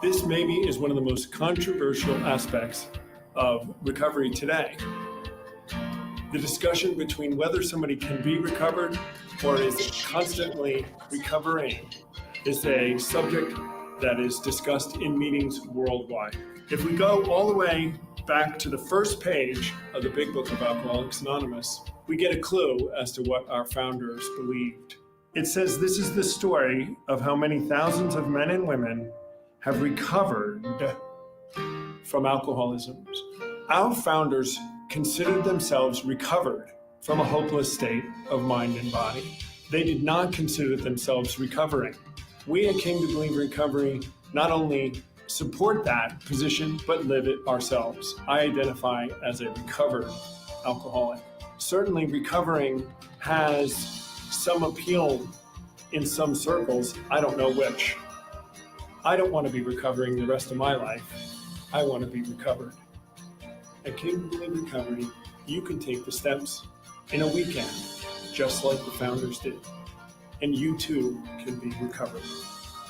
This maybe is one of the most controversial aspects of recovery today. The discussion between whether somebody can be recovered or is constantly recovering is a subject that is discussed in meetings worldwide. If we go all the way back to the first page of the Big Book of Alcoholics Anonymous, we get a clue as to what our founders believed. It says this is the story of how many thousands of men and women have recovered from alcoholism. Our founders considered themselves recovered from a hopeless state of mind and body. They did not consider themselves recovering. We at Came to Believe Recovery not only support that position, but live it ourselves. I identify as a recovered alcoholic. Certainly recovering has some appeal in some circles. I don't know which. I don't want to be recovering the rest of my life. I want to be recovered. At Came to Believe Recovery, you can take the steps in a weekend, just like the founders did. And you too can be recovered.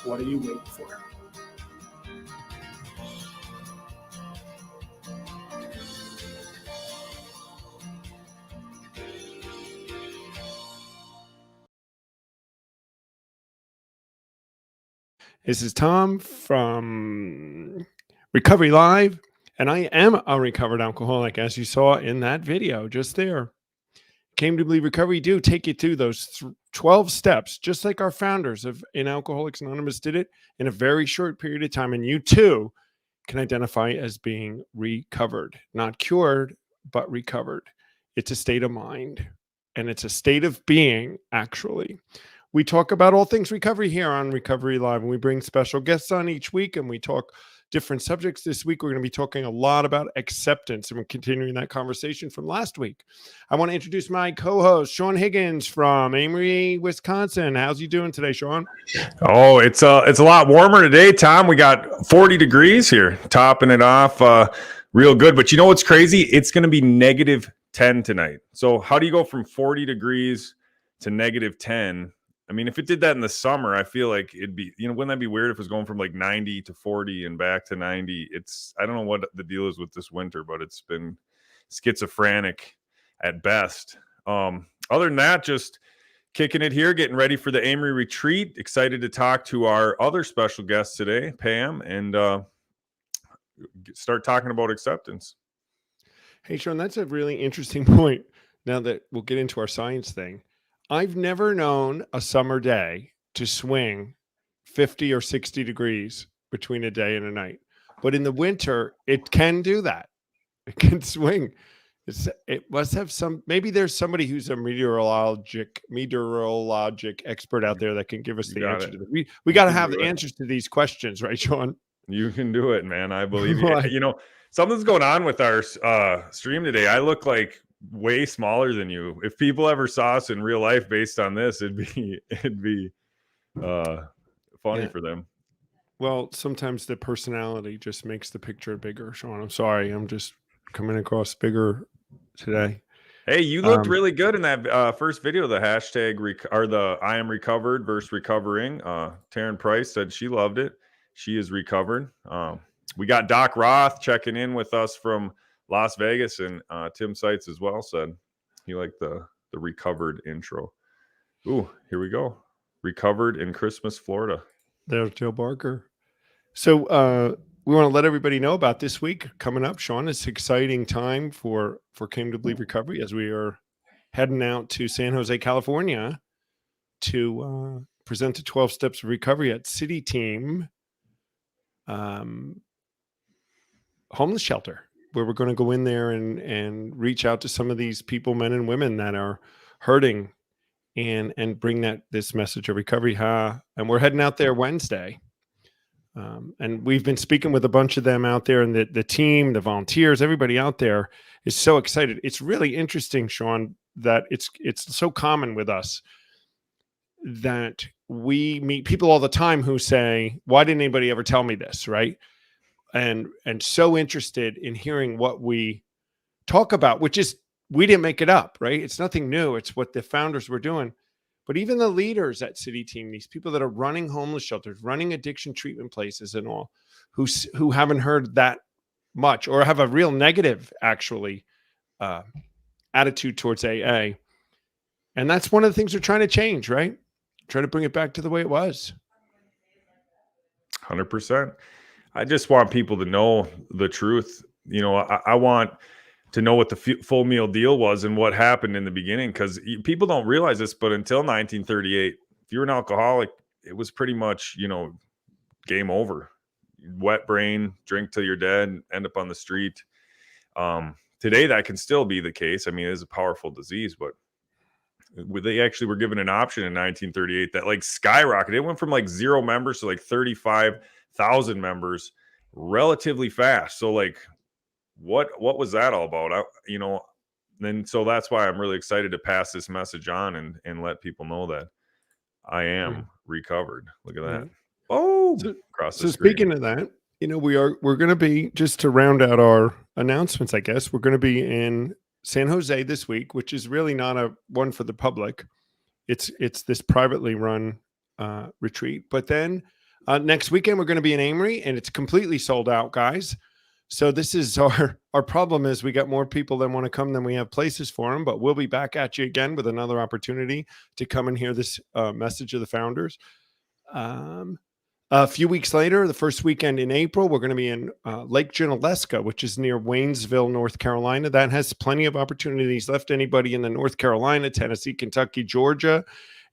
What are you waiting for? This is Tom from Recovery Live, and I am a recovered alcoholic, as you saw in that video just there. Came to Believe Recovery do take you through those 12 steps, just like our founders in Alcoholics Anonymous did it in a very short period of time, and you too can identify as being recovered, not cured, but recovered. It's a state of mind, and it's a state of being, actually. We talk about all things recovery here on Recovery Live, and we bring special guests on each week, and we talk different subjects. This week, we're going to be talking a lot about acceptance, and we're continuing that conversation from last week. I want to introduce my co-host, Sean Higgins from Amory, Wisconsin. How's you doing today, Sean? Oh, it's a lot warmer today, Tom. We got 40 degrees here, topping it off real good. But you know what's crazy? It's going to be -10 tonight. So how do you go from 40 degrees to -10? I mean, if it did that in the summer, I feel like it'd be, wouldn't that be weird if it was going from like 90 to 40 and back to 90? I don't know what the deal is with this winter, but it's been schizophrenic at best. Other than that, just kicking it here, getting ready for the Amory retreat. Excited to talk to our other special guest today, Pam, and start talking about acceptance. Hey, Sean, that's a really interesting point. Now that we'll get into our science thing. I've never known a summer day to swing 50 or 60 degrees between a day and a night. But in the winter, it can do that. It can swing. It must have maybe there's somebody who's a meteorologic expert out there that can give us the answer to that. We got to have the answers to these questions, right, Sean? You can do it, man. I believe you. Something's going on with our stream today. I look like way smaller than you. If people ever saw us in real life based on this, it'd be funny for them. Well, sometimes the personality just makes the picture bigger, Sean. I'm sorry. I'm just coming across bigger today. Hey, you looked really good in that first video, the hashtag or the I am recovered versus recovering. Taryn Price said she loved it. She is recovered. We got Doc Roth checking in with us from Las Vegas, and Tim Seitz as well said he liked the recovered intro. Ooh, here we go. Recovered in Christmas, Florida. There's Joe Barker. So we want to let everybody know about this week coming up, Sean. It's an exciting time for Came to Believe Recovery as we are heading out to San Jose, California to present the 12 Steps of Recovery at City Team homeless shelter, where we're going to go in there and reach out to some of these people, men and women that are hurting, and bring this message of recovery. And we're heading out there Wednesday. And we've been speaking with a bunch of them out there, and the team, the volunteers, everybody out there is so excited. It's really interesting, Sean, that it's so common with us that we meet people all the time who say, why didn't anybody ever tell me this, right? And so interested in hearing what we talk about, which is, we didn't make it up, right? It's nothing new. It's what the founders were doing. but even the leaders at City Team, these people that are running homeless shelters, running addiction treatment places and all, who haven't heard that much or have a real negative, actually, attitude towards AA. And that's one of the things they're trying to change, right? Try to bring it back to the way it was. 100%. I just want people to know the truth. You know, I want to know what the full meal deal was and what happened in the beginning, because people don't realize this, but until 1938, if you were an alcoholic, it was pretty much, you know, game over. Wet brain, drink till you're dead, end up on the street. Today, that can still be the case. I mean, it is a powerful disease, but they actually were given an option in 1938 that like skyrocketed. It went from like 0 members to like 35,000 members relatively fast. So like, what was that all about? Then so that's why I'm really excited to pass this message on and let people know that I am recovered. Look at that. Oh, across the screen. Speaking of that, you know, we're going to be, just to round out our announcements, I guess, we're going to be in San Jose this week, which is really not a one for the public. It's this privately run retreat. But then next weekend, we're going to be in Amory, and it's completely sold out, guys. So this is our problem is we got more people that want to come than we have places for them, but we'll be back at you again with another opportunity to come and hear this message of the founders. A few weeks later, the first weekend in April, we're going to be in Lake Junaluska, which is near Waynesville, North Carolina. That has plenty of opportunities left. Anybody in the North Carolina, Tennessee, Kentucky, Georgia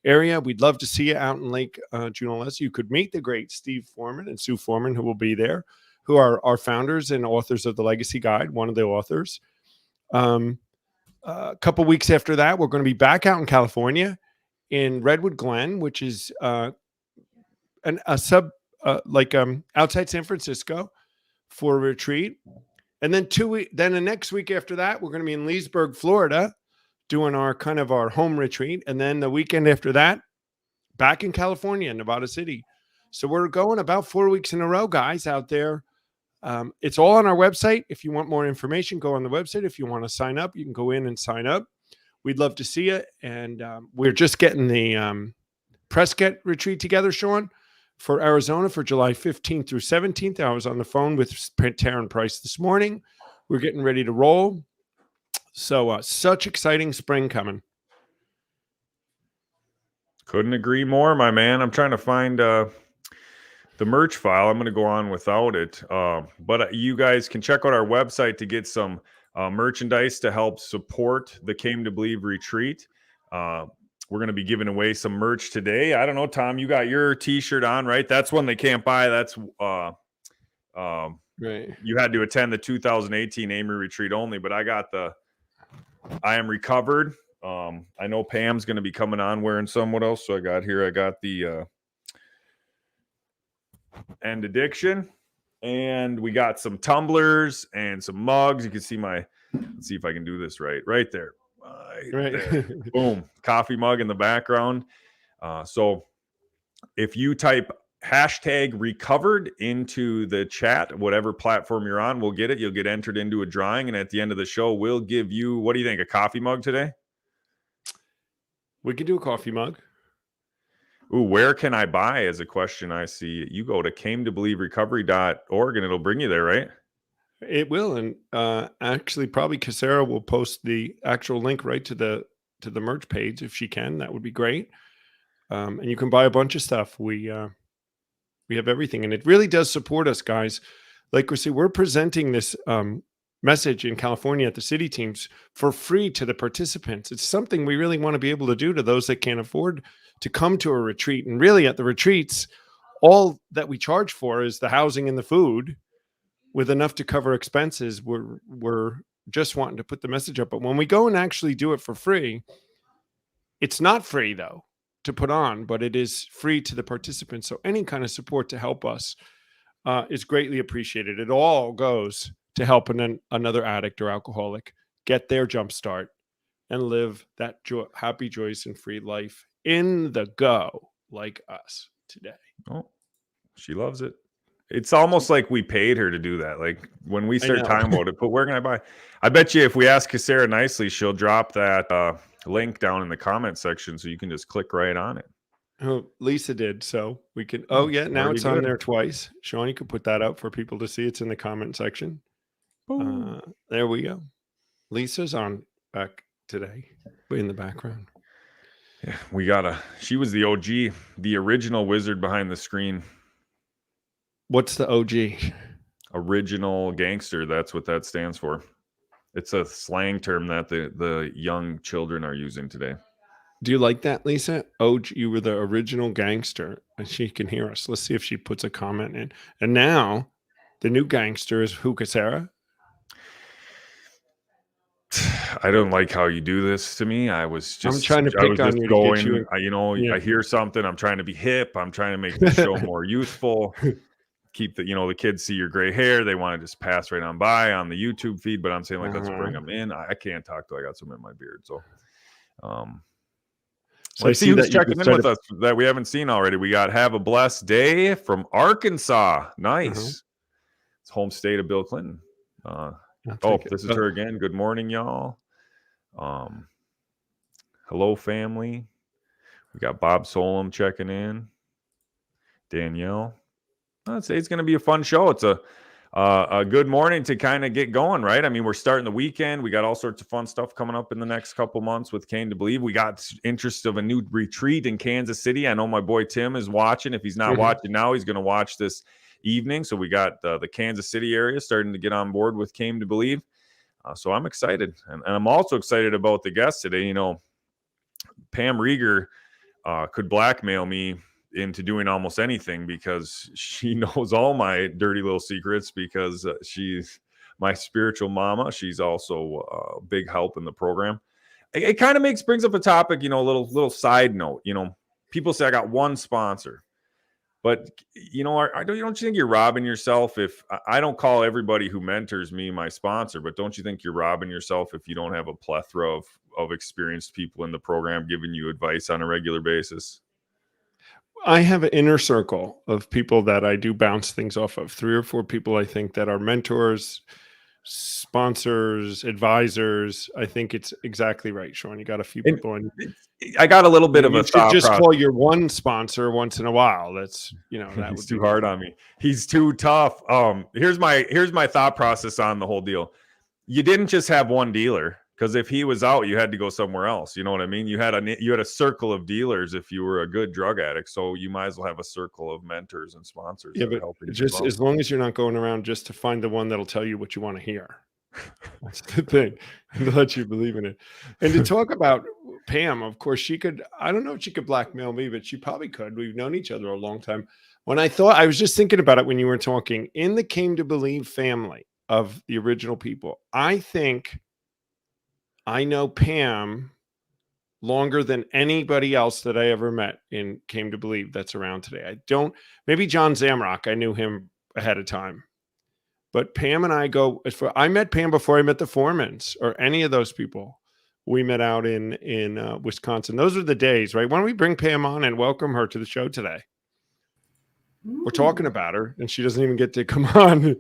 area, we'd love to see you out in Lake Junaluska. You could meet the great Steve Foreman and Sue Foreman, who will be there, who are our founders and authors of the Legacy Guide, one of the authors. A couple weeks after that, we're going to be back out in California in Redwood Glen, which is outside San Francisco for a retreat. And then then the next week after that, we're going to be in Leesburg, Florida, doing our home retreat. And then the weekend after that, back in California, Nevada City. So we're going about 4 weeks in a row, guys, out there. It's all on our website. If you want more information, go on the website. If you want to sign up, you can go in and sign up. We'd love to see you. And we're just getting the Prescott retreat together, Sean, for Arizona for July 15th through 17th. I was on the phone with Taryn Price this morning. We're getting ready to roll. So such exciting spring coming. Couldn't agree more, my man. I'm trying to find the merch file. I'm going to go on without it. But you guys can check out our website to get some merchandise to help support the Came to Believe retreat. We're going to be giving away some merch today. I don't know, Tom, you got your t-shirt on, right? That's one they can't buy. That's right. You had to attend the 2018 Amory retreat only, but I got the I Am Recovered. I know Pam's going to be coming on wearing some. What else? So I got the End Addiction, and we got some tumblers and some mugs. You can see let's see if I can do this right there. Right there. Boom, coffee mug in the background. So if you type hashtag recovered into the chat, whatever platform you're on, we'll get it. You'll get entered into a drawing, and at the end of the show, we'll give you, what do you think, a coffee mug today? We could do a coffee mug. Ooh, where can I buy is a question I see. You go to cametobelieverecovery.org and it'll bring you there, right? It will. And actually, probably Casera will post the actual link right to the merch page if she can. That would be great. And you can buy a bunch of stuff. We have everything, and it really does support us, guys. Like we say, we're presenting this message in California at the City Teams for free to the participants. It's something we really want to be able to do to those that can't afford to come to a retreat. And really, at the retreats, all that we charge for is the housing and the food, with enough to cover expenses. We're just wanting to put the message up. But when we go and actually do it for free, it's not free though to put on, but it is free to the participants. So any kind of support to help us is greatly appreciated. It all goes to help another addict or alcoholic get their jump start and live that happy, joyous, and free life in the go like us today. Oh, she loves it. It's almost like we paid her to do that. Like when we start talking about it, but where can I buy? I bet you if we ask Casera nicely, she'll drop that link down in the comment section, so you can just click right on it. Oh, Lisa did, so we can. Oh yeah, now Very it's on good. there twice. Sean, you could put that up for people to see. It's in the comment section. There we go. Lisa's on back today in the background. Yeah, she was the OG, the original wizard behind the screen. What's the OG? Original gangster. That's what that stands for. It's a slang term that the young children are using today. Do you like that, Lisa? OG, you were the original gangster, and she can hear us. Let's see if she puts a comment in. And now, the new gangster is who, Sarah? I don't like how you do this to me. I'm trying to pick on you to get you I hear something. I'm trying to be hip. I'm trying to make the show more youthful. Keep the kids see your gray hair. They want to just pass right on by on the YouTube feed. But I'm saying, like, let's bring them in. I can't talk till I got some in my beard. So, let's see who's checking in with us that we haven't seen already. We got Have a Blessed Day from Arkansas. Nice. It's home state of Bill Clinton. This is her again. Good morning, y'all. Hello, family. We got Bob Solom checking in. Danielle. I'd say it's going to be a fun show. It's a good morning to kind of get going, right? I mean, we're starting the weekend. We got all sorts of fun stuff coming up in the next couple months with Came to Believe. We got interest of a new retreat in Kansas City. I know my boy Tim is watching. If he's not watching now, he's going to watch this evening. So we got the Kansas City area starting to get on board with Came to Believe. So I'm excited. And I'm also excited about the guests today. You know, Pam Reiger could blackmail me into doing almost anything because she knows all my dirty little secrets because she's my spiritual mama. She's also a big help in the program. It kind of brings up a topic, a little side note. People say I got one sponsor, but don't you think you're robbing yourself if I don't call everybody who mentors me my sponsor, but don't you think you're robbing yourself if you don't have a plethora of experienced people in the program giving you advice on a regular basis? I have an inner circle of people that I do bounce things off of. 3 or 4 people I think that are mentors, sponsors, advisors. I think it's exactly right, Sean. You got a few people in. I got a little bit of a thought just call your one sponsor once in a while. That's that he's too hard on me. He's too tough. Here's my thought process on the whole deal. You didn't just have one dealer. Because if he was out, you had to go somewhere else. You know what I mean? You had a circle of dealers if you were a good drug addict. So you might as well have a circle of mentors and sponsors. Yeah, but just as long as you're not going around just to find the one that'll tell you what you want to hear. That's the thing. And to let you believe in it. And to talk about Pam, of course, she could. I don't know if she could blackmail me, but she probably could. We've known each other a long time. I was just thinking about it when you were talking in the Came to Believe family of the original people. I think I know Pam longer than anybody else that I ever met in Came to Believe that's around today. Maybe John Zamrock, I knew him ahead of time. But Pam and I met Pam before I met the Foremans or any of those people. We met out in Wisconsin. Those are the days, right? Why don't we bring Pam on and welcome her to the show today? We're talking about her and she doesn't even get to come on.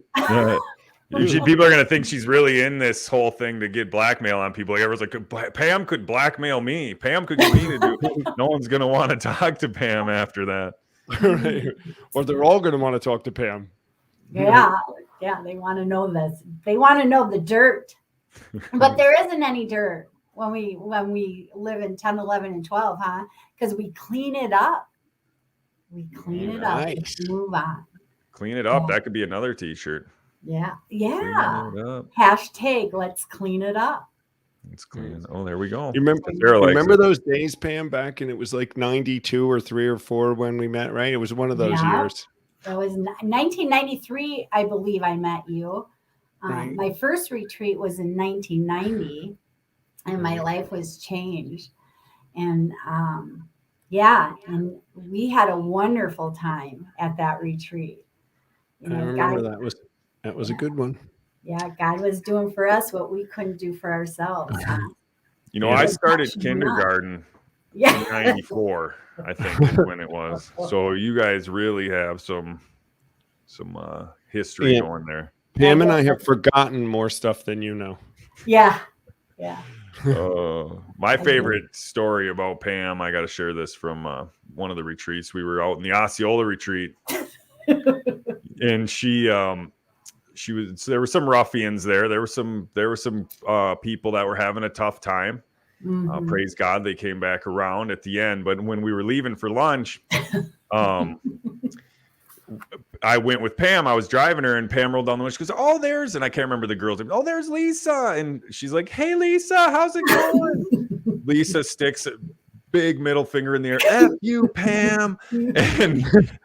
Usually people are going to think she's really in this whole thing to get blackmail on people. Like everyone's like, Pam could blackmail me. Pam could get me to do it. No one's going to want to talk to Pam after that. Right. Or they're all going to want to talk to Pam. Yeah. They want to know this. They want to know the dirt. But there isn't any dirt when we live in 10, 11, and 12, huh? Because we clean it up. We clean it up and move on. Clean it up. Yeah. That could be another t-shirt. Yeah. Hashtag let's clean it up. Let's clean it. Oh, there we go. You remember those days, Pam, back and it was like 92 or 3 or 4 when we met, right? It was one of those years. It was 1993, I believe I met you. Right. My first retreat was in 1990 and my life was changed. And and we had a wonderful time at that retreat. I remember that was a good one. Yeah, God was doing for us what we couldn't do for ourselves. I started kindergarten in 94, I think is when it was. So you guys really have some history going there. Pam and I have forgotten more stuff than you know. Yeah. My do. favorite story about Pam, I got to share this from one of the retreats. We were out in the Osceola retreat, and she was. There were some ruffians there. There were some people that were having a tough time. Mhm. Praise God, they came back around at the end. But when we were leaving for lunch, I went with Pam. I was driving her, and Pam rolled down the window. She goes, "Oh, there's," and I can't remember the girl's name. "Oh, there's Lisa," and she's like, "Hey, Lisa, how's it going?" Lisa sticks a big middle finger in the air. "F you, Pam,"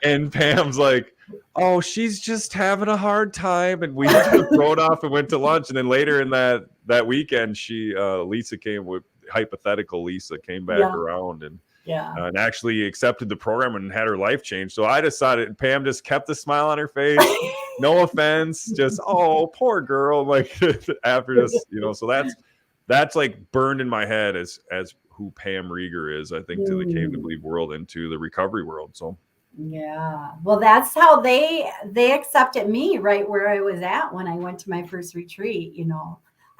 and Pam's like, "Oh, she's just having a hard time," and we just rode off and went to lunch. And then later in that weekend, Lisa came with hypothetical Lisa came back Yeah. around and Yeah. and actually accepted the program and had her life changed. So I decided Pam just kept the smile on her face. No offense, just oh, poor girl. Like after this, so that's like burned in my head as who Pam Reiger is, I think, to the Came to Believe world and to the recovery world. So yeah. Well, that's how they accepted me right where I was at when I went to my first retreat.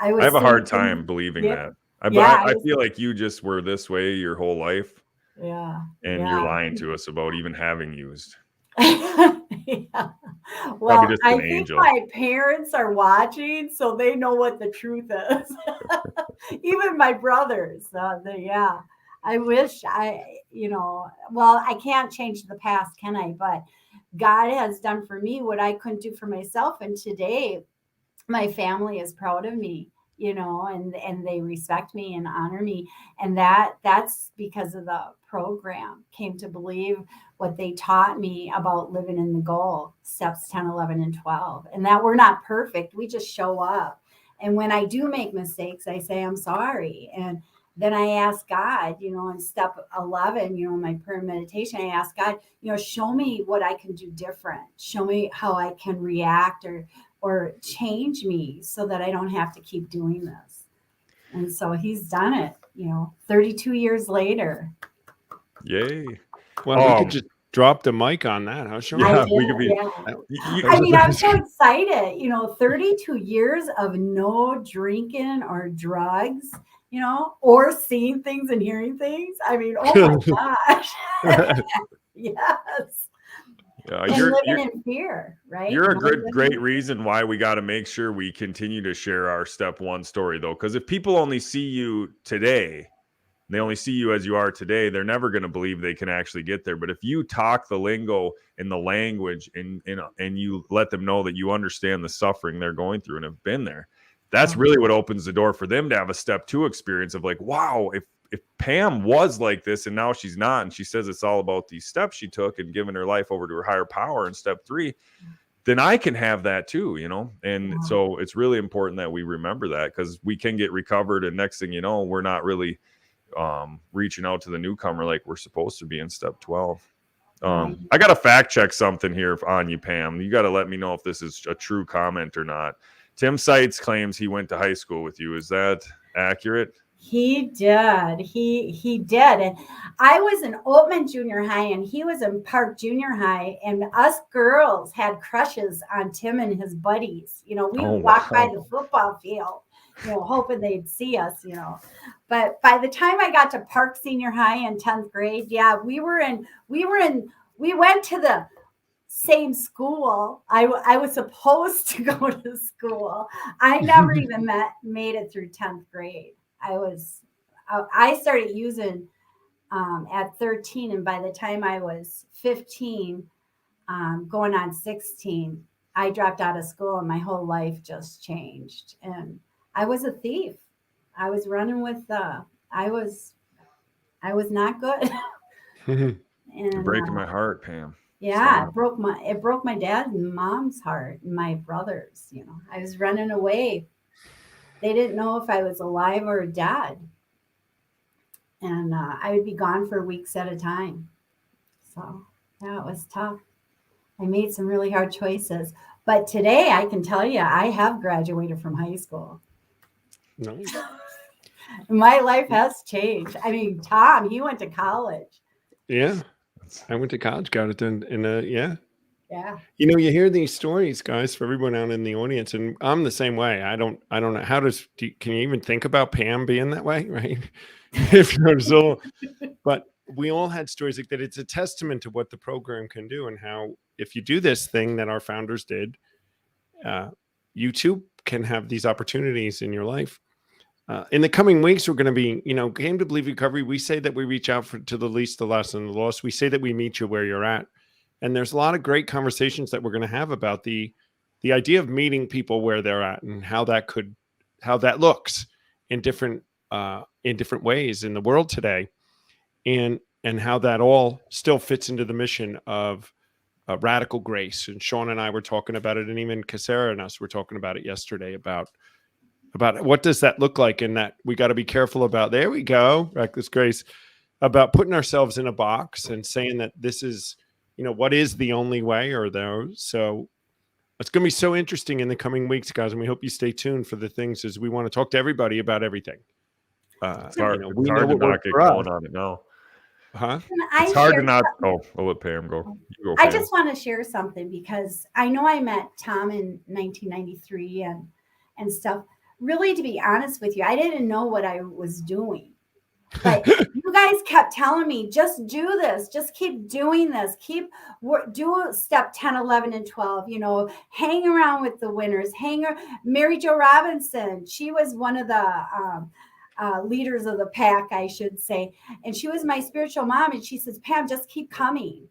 I I have a hard thinking- time believing Yeah. that. Yeah, I feel like you just were this way your whole life. Yeah. And yeah. you're lying to us about even having used. Yeah. Well, just I an think angel. my parents are watching, so they know what the truth is. Even my brothers. Yeah. I wish well, I can't change the past, can I? But God has done for me what I couldn't do for myself. And today, my family is proud of me, and they respect me and honor me. And that's because of the program. Came to Believe, what they taught me about living in the goal, steps 10, 11, and 12. And that we're not perfect. We just show up. And when I do make mistakes, I say, I'm sorry. And then I ask God, in step 11, my prayer and meditation, I ask God, show me what I can do different. Show me how I can react or change me so that I don't have to keep doing this. And so he's done it, 32 years later. Yay. Well, we could just drop the mic on that, huh, Sean? Yeah, we could be. Yeah. I mean, I'm so excited. 32 years of no drinking or drugs, or seeing things and hearing things. I mean, oh my gosh. Yes. And living in fear, right? You're a great reason why we got to make sure we continue to share our step one story, though, because if people only see you today, they only see you as you are today, they're never going to believe they can actually get there. But if you talk the lingo and the language and you let them know that you understand the suffering they're going through and have been there, that's really what opens the door for them to have a step two experience of like, wow, if Pam was like this and now she's not, and she says it's all about these steps she took and giving her life over to her higher power in step 3, then I can have that too, And so it's really important that we remember that, because we can get recovered, and next thing you know, we're not really reaching out to the newcomer like we're supposed to be in step 12. I got to fact check something here on you, Pam. You got to let me know if this is a true comment or not. Tim Seitz claims he went to high school with you. Is that accurate? He did. He did. And I was in Oatman Junior High and he was in Park Junior High, and us girls had crushes on Tim and his buddies. We would walk by the football field, hoping they'd see us, But by the time I got to Park Senior High in 10th grade, we went to the same school. I was supposed to go to school. I never even made it through 10th grade. I started using at 13, and by the time I was 15, going on 16, I dropped out of school, and my whole life just changed. And I was a thief. I was running with I was not good. You're And breaking my heart, Pam. yeah, it broke my dad and mom's heart, and my brothers. I was running away. They didn't know if I was alive or dead, and I would be gone for weeks at a time. So yeah, it was tough. I made some really hard choices, but today I can tell you I have graduated from high school. Nice. My life has changed. I mean, Tom, he went to college. Yeah, I went to college, got it done in Yeah. You know, you hear these stories, guys, for everyone out in the audience, and I'm the same way. I don't know how can you even think about Pam being that way, right? If you're so, but we all had stories like that. It's a testament to what the program can do, and how if you do this thing that our founders did, you too can have these opportunities in your life. In the coming weeks, we're going to be, Game to Believe Recovery. We say that we reach out to the least, the less, and the lost. We say that we meet you where you're at. And there's a lot of great conversations that we're going to have about the idea of meeting people where they're at, and how that looks in different ways in the world today, and how that all still fits into the mission of radical grace. And Sean and I were talking about it, and even Casera and us were talking about it yesterday about what does that look like, and that we got to be careful about. There we go, reckless grace, about putting ourselves in a box and saying that this is, what is the only way, or those. So it's going to be so interesting in the coming weeks, guys, and we hope you stay tuned for the things, as we want to talk to everybody about everything. It's hard, We it's know hard to what not works get for us. going on it now. Huh? Can I It's hard to share not. something? Oh, I'll let Pam go. You go, I Pam. just want to share something, because I know I met Tom in 1993 and stuff. Really, to be honest with you, I didn't know what I was doing. But you guys kept telling me, just do this, just keep doing this, do step 10, 11, and 12, hang around with the winners, Mary Jo Robinson. She was one of the leaders of the pack, I should say. And she was my spiritual mom. And she says, Pam, just keep coming.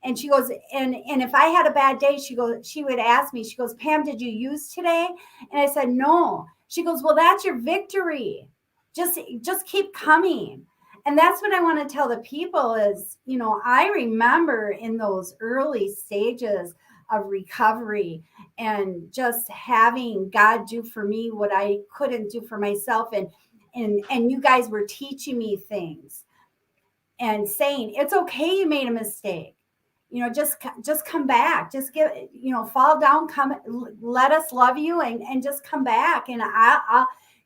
And she goes, and if I had a bad day, she would ask me, she goes, Pam, did you use today? And I said, no. She goes, well, that's your victory. Just keep coming. And that's what I want to tell the people is, I remember in those early stages of recovery, and just having God do for me what I couldn't do for myself. And you guys were teaching me things and saying, it's okay, you made a mistake. Just come back, just fall down, come, let us love you, and just come back. And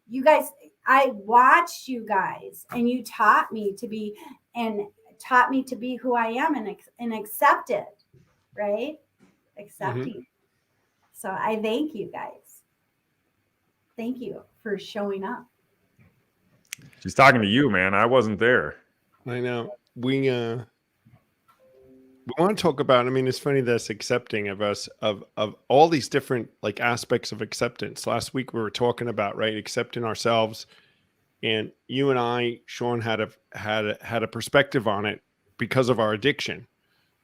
you guys, I watched you guys, and you taught me to be who I am, and accept it, right? Accepting. So I thank you guys. Thank you for showing up. She's talking to you, man. I wasn't there. I know. We want to talk about, it's funny, this accepting of us, of all these different aspects of acceptance. Last week we were talking about, right, accepting ourselves, and you and I, Sean, had a perspective on it because of our addiction,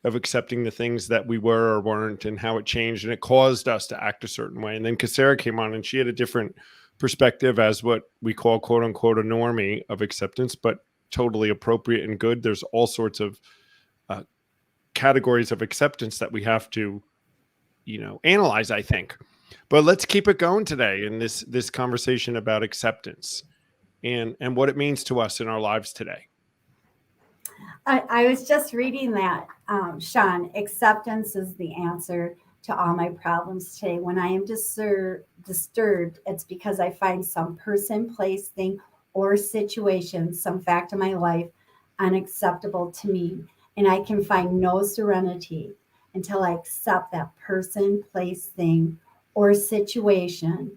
of accepting the things that we were or weren't, and how it changed, and it caused us to act a certain way. And then Casera came on, and she had a different perspective as what we call, quote unquote, a normie of acceptance, but totally appropriate and good. There's all sorts of categories of acceptance that we have to, analyze, I think. But let's keep it going today in this conversation about acceptance and what it means to us in our lives today. I was just reading that, Sean. Acceptance is the answer to all my problems today. When I am disturbed, it's because I find some person, place, thing, or situation, some fact in my life unacceptable to me. And I can find no serenity until I accept that person, place, thing, or situation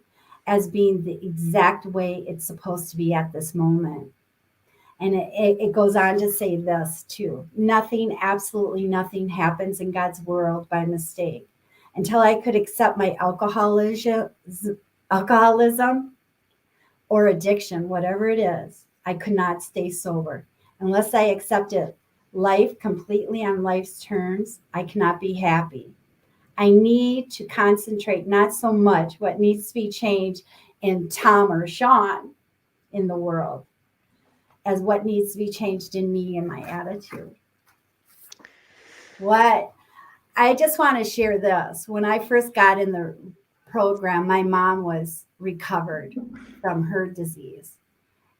as being the exact way it's supposed to be at this moment. And it goes on to say this too. Absolutely nothing happens in God's world by mistake. Until I could accept my alcoholism or addiction, whatever it is, I could not stay sober. Unless I accepted life completely on life's terms, I cannot be happy. I need to concentrate not so much what needs to be changed in Tom or Sean in the world as what needs to be changed in me and my attitude. What I just want to share this. When I first got in the program, my mom was recovered from her disease.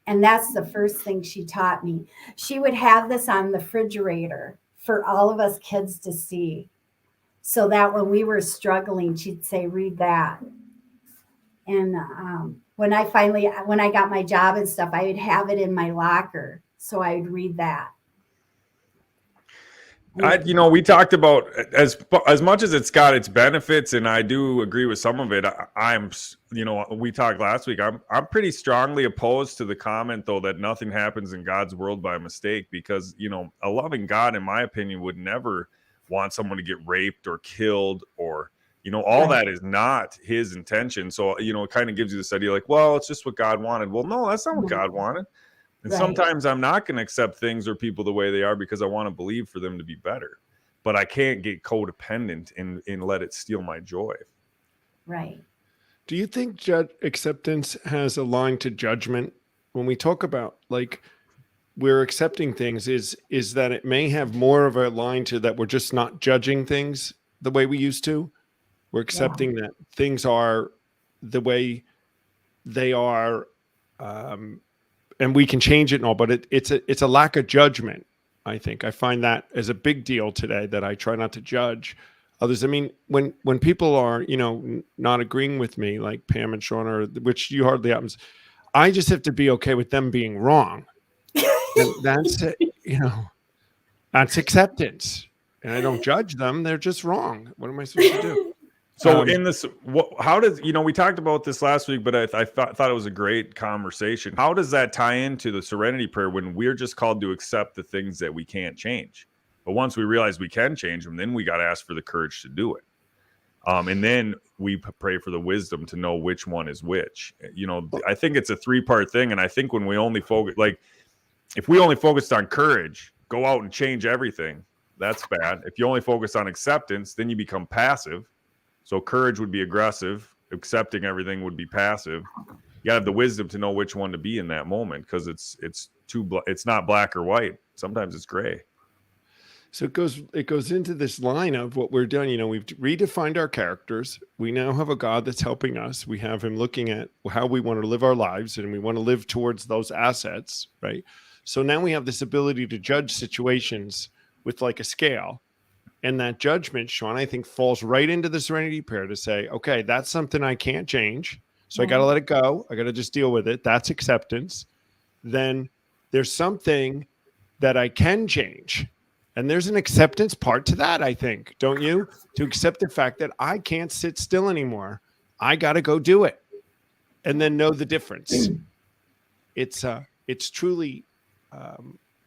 And that's the first thing she taught me. She would have this on the refrigerator for all of us kids to see. So that when we were struggling, she'd say, read that. And when I got my job and stuff, I would have it in my locker. So I would read that. We talked about as much as it's got its benefits, and I do agree with some of it. We talked last week. I'm pretty strongly opposed to the comment, though, that nothing happens in God's world by mistake, because a loving God, in my opinion, would never want someone to get raped or killed, or all that is not his intention. So it kind of gives you this idea, like, well, it's just what God wanted. Well, no, that's not what God wanted. And sometimes I'm not going to accept things or people the way they are because I want to believe for them to be better. But I can't get codependent and let it steal my joy. Right. Do you think acceptance has a line to judgment? When we talk about, like, we're accepting things, is that it may have more of a line to that we're just not judging things the way we used to? We're accepting that things are the way they are, and we can change it and all, but it's a lack of judgment. I think I find that as a big deal today, that I try not to judge others. I mean, when people are, not agreeing with me, like Pam and Sean, or which you hardly happens, I just have to be okay with them being wrong. And that's it, that's acceptance. And I don't judge them. They're just wrong. What am I supposed to do? So in this, how does, we talked about this last week, but I thought it was a great conversation. How does that tie into the serenity prayer when we're just called to accept the things that we can't change? But once we realize we can change them, then we got to ask for the courage to do it. And then we pray for the wisdom to know which one is which. I think it's a 3-part thing. And I think when we only focus, like, if we only focused on courage, go out and change everything, that's bad. If you only focus on acceptance, then you become passive. So courage would be aggressive. Accepting everything would be passive. You gotta have the wisdom to know which one to be in that moment, because it's not black or white. Sometimes it's gray. So it goes into this line of what we're doing. We've redefined our characters. We now have a God that's helping us. We have him looking at how we want to live our lives, and we want to live towards those assets, right? So now we have this ability to judge situations with like a scale. And that judgment, Sean, I think falls right into the serenity prayer to say, okay, that's something I can't change. So I got to let it go. I got to just deal with it. That's acceptance. Then there's something that I can change. And there's an acceptance part to that, I think, don't you? To accept the fact that I can't sit still anymore. I got to go do it. And then know the difference. It's truly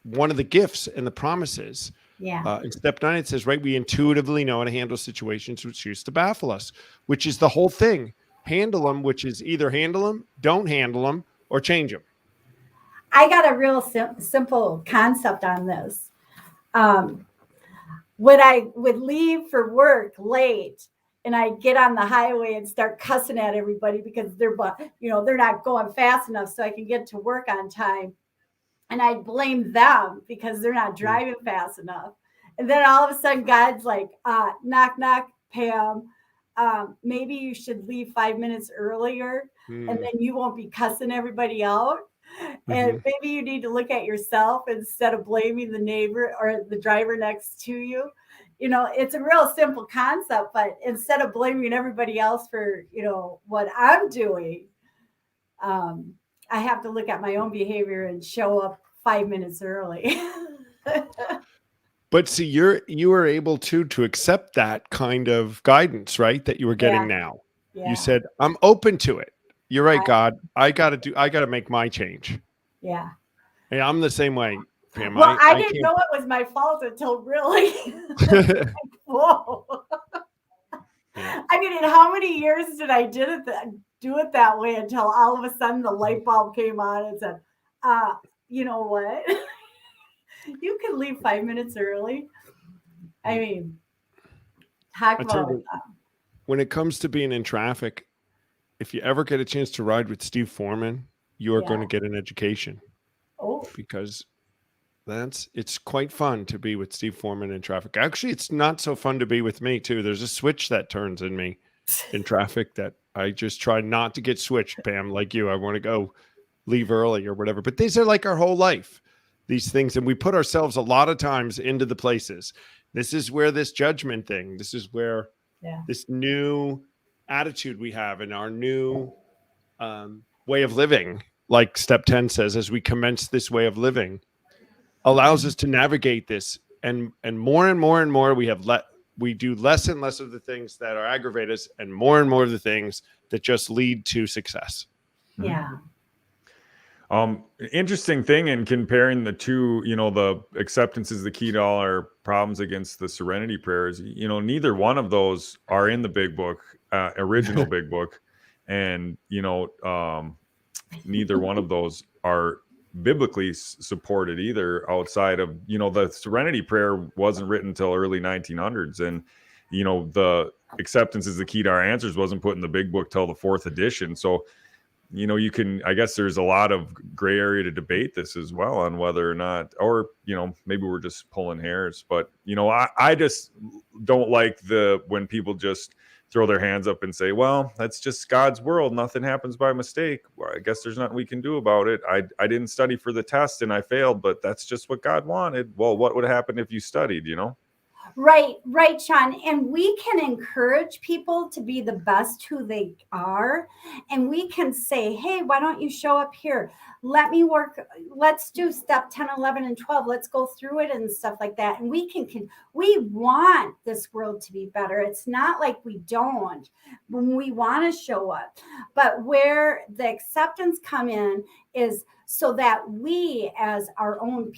one of the gifts and the promises. Yeah. In step 9, it says, right, we intuitively know how to handle situations which used to baffle us, which is the whole thing. Handle them, which is either handle them, don't handle them, or change them. I got a real simple concept on this. When I would leave for work late and I get on the highway and start cussing at everybody because they're not going fast enough so I can get to work on time. And I blame them because they're not driving fast enough. And then all of a sudden, God's like, knock, knock, Pam. Maybe you should leave 5 minutes earlier and then you won't be cussing everybody out. And maybe you need to look at yourself instead of blaming the neighbor or the driver next to you. It's a real simple concept, but instead of blaming everybody else for, what I'm doing, I have to look at my own behavior and show up 5 minutes early. But see, you were able to accept that kind of guidance, right? That you were getting now. Yeah. You said, I'm open to it. You're right, God. I got to make my change. Yeah. Hey, I'm the same way, Pam. Well, I didn't know it was my fault until really. Whoa. I mean, in how many years did I do it that way until all of a sudden the light bulb came on and said, you know what? You can leave 5 minutes early. I mean, talk about it. When it comes to being in traffic, if you ever get a chance to ride with Steve Foreman, you are going to get an education. Oh, because it's quite fun to be with Steve Foreman in traffic. Actually, it's not so fun to be with me too. There's a switch that turns in me in traffic that I just try not to get switched, Pam, like you. I want to go leave early or whatever. But these are like our whole life, these things. And we put ourselves a lot of times into the places. This is where this judgment thing, this is where this new attitude we have in our new way of living, like step 10 says, as we commence this way of living, allows us to navigate this and more we do less and less of the things that are aggravate us, and more of the things that just lead to success. Yeah. Interesting thing in comparing the two, the acceptance is the key to all our problems against the serenity prayers. Neither one of those are in the big book, original big book. And, neither one of those are biblically supported either, outside of, the serenity prayer wasn't written until early 1900s. And, the acceptance is the key to our answers wasn't put in the big book till the 4th edition. So, I guess there's a lot of gray area to debate this as well on whether or not, or, maybe we're just pulling hairs, but, I just don't like when people just throw their hands up and say, well, that's just God's world. Nothing happens by mistake. Well, I guess there's nothing we can do about it. I didn't study for the test and I failed, but that's just what God wanted. Well, what would happen if you studied, Right, Sean. And we can encourage people to be the best who they are. And we can say, hey, why don't you show up here? Let me work. Let's do step 10, 11, and 12. Let's go through it and stuff like that. And we want this world to be better. It's not like we don't when we want to show up. But where the acceptance come in is so that we, as our own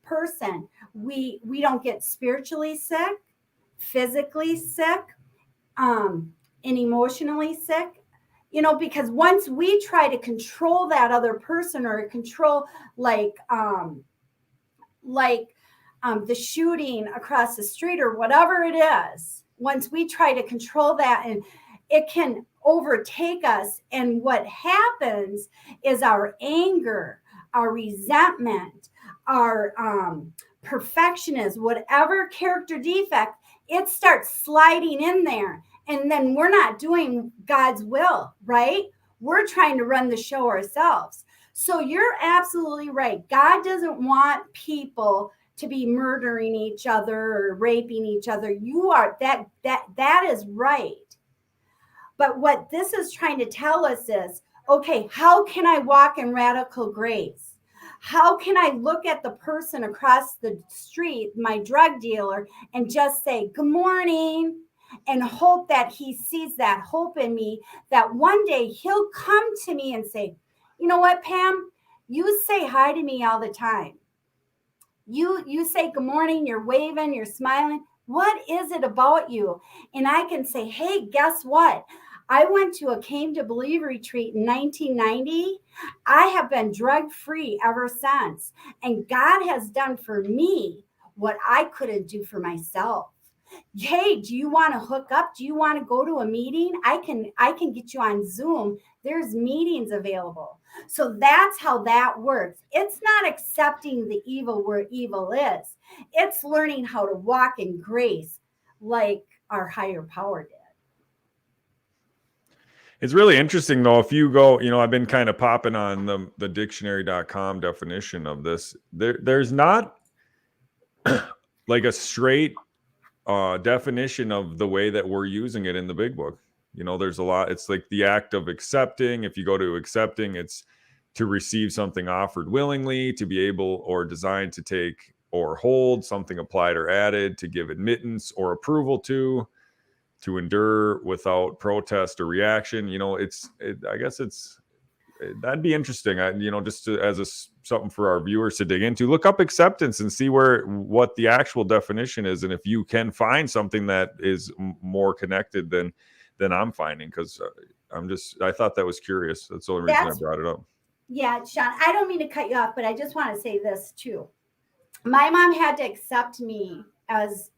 person, we don't get spiritually sick, physically sick, and emotionally sick, because once we try to control that other person or control the shooting across the street or whatever it is, once we try to control that, and it can overtake us, and what happens is our anger, our resentment, our perfectionism, whatever character defect, it starts sliding in there. And then we're not doing God's will, right? We're trying to run the show ourselves. So you're absolutely right. God doesn't want people to be murdering each other or raping each other. You are that is right. But what this is trying to tell us is, okay, how can I walk in radical grace? How can I look at the person across the street, my drug dealer, and just say, good morning, and hope that he sees that hope in me, that one day he'll come to me and say, you know what, Pam, you say hi to me all the time. You say good morning, you're waving, you're smiling. What is it about you? And I can say, hey, guess what? I went to a Came to Believe retreat in 1990. I have been drug-free ever since. And God has done for me what I couldn't do for myself. Hey, do you want to hook up? Do you want to go to a meeting? I can get you on Zoom. There's meetings available. So that's how that works. It's not accepting the evil where evil is. It's learning how to walk in grace like our higher power did. It's really interesting, though, if you go, I've been kind of popping on the dictionary.com definition of this. There's not like a straight definition of the way that we're using it in the big book. There's a lot. It's like the act of accepting. If you go to accepting, it's to receive something offered willingly, to be able or designed to take or hold something applied or added, to give admittance or approval to endure without protest or reaction. I guess that'd be interesting. Just something for our viewers to dig into. Look up acceptance and see what the actual definition is, and if you can find something that is more connected than I'm finding, because I thought that was curious. That's the only reason I brought it up. Yeah, Sean, I don't mean to cut you off, but I just want to say this too. My mom had to accept me as